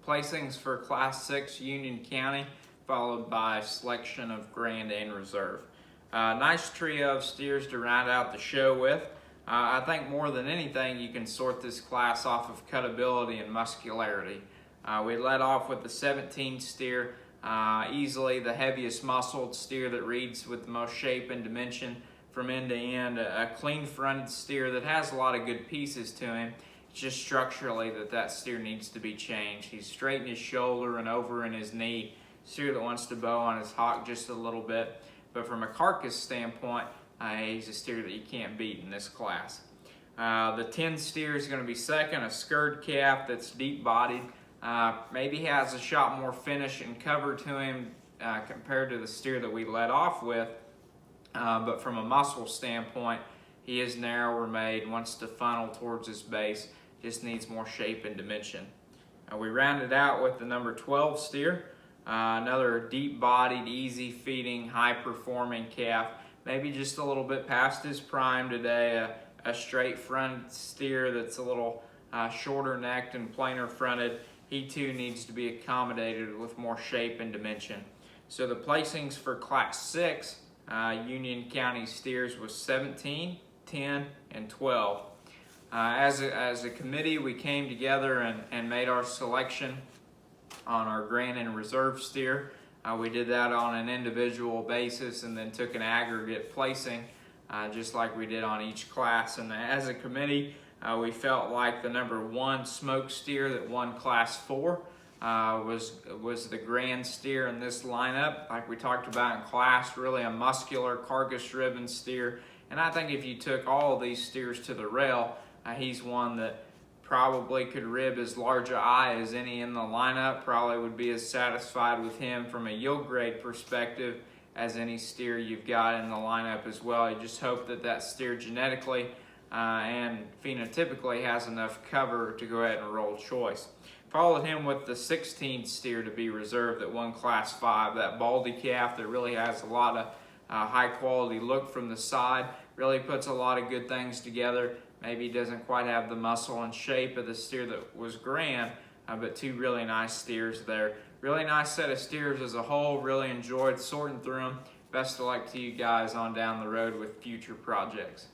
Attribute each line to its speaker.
Speaker 1: placings for Class 6 Union County, followed by selection of Grand and Reserve. Nice trio of steers to round out the show with. I think more than anything, you can sort this class off of cutability and muscularity. We led off with the 17 steer, easily the heaviest muscled steer that reads with the most shape and dimension from end to end. A clean fronted steer that has a lot of good pieces to him. It's just structurally that steer needs to be changed. He's straight in his shoulder and over in his knee. Steer that wants to bow on his hock just a little bit. But from a carcass standpoint, he's a steer that you can't beat in this class. The 10 steer is going to be second, a scurred calf that's deep bodied. Maybe has a shot more finish and cover to him compared to the steer that we led off with. But from a muscle standpoint, he is narrower made, wants to funnel towards his base, just needs more shape and dimension. We rounded out with the number 12 steer, another deep-bodied, easy-feeding, high-performing calf, maybe just a little bit past his prime today, a straight front steer that's a little shorter necked and plainer fronted. He too needs to be accommodated with more shape and dimension. So the placings for Class 6 Union County steers was 17, 10, and 12. As a committee, we came together and made our selection on our Grand and Reserve steer. We did that on an individual basis and then took an aggregate placing, just like we did on each class. And as a committee, we felt like the number 1 smoke steer that won Class 4 was the grand steer in this lineup. Like we talked about in class, really a muscular, carcass-driven steer. And I think if you took all of these steers to the rail, he's one that probably could rib as large a eye as any in the lineup, probably would be as satisfied with him from a yield grade perspective as any steer you've got in the lineup as well. You just hope that steer genetically and phenotypically has enough cover to go ahead and roll choice. Followed him with the 16 steer to be reserved that won Class 5, that baldy calf that really has a lot of high quality look from the side, really puts a lot of good things together. Maybe doesn't quite have the muscle and shape of the steer that was grand, but 2 really nice steers there. Really nice set of steers as a whole, really enjoyed sorting through them. Best of luck to you guys on down the road with future projects.